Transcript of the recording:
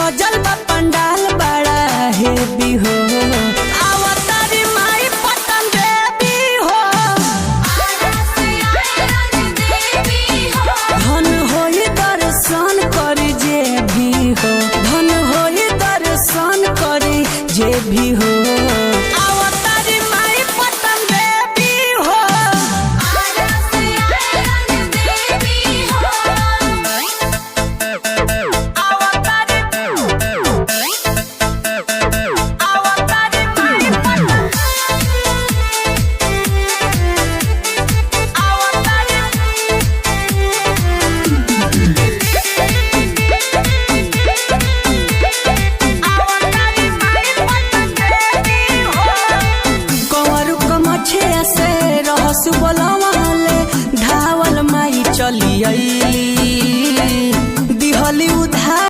सजल बा पंडाल बड़ा हेवी हो आवतारी माई पटन देवी हो धन होई दर्शन करी जे भी हो धन होई दर्शन करी जे भी हो आवतारी माई पटन देवी हो धावल माई चलिए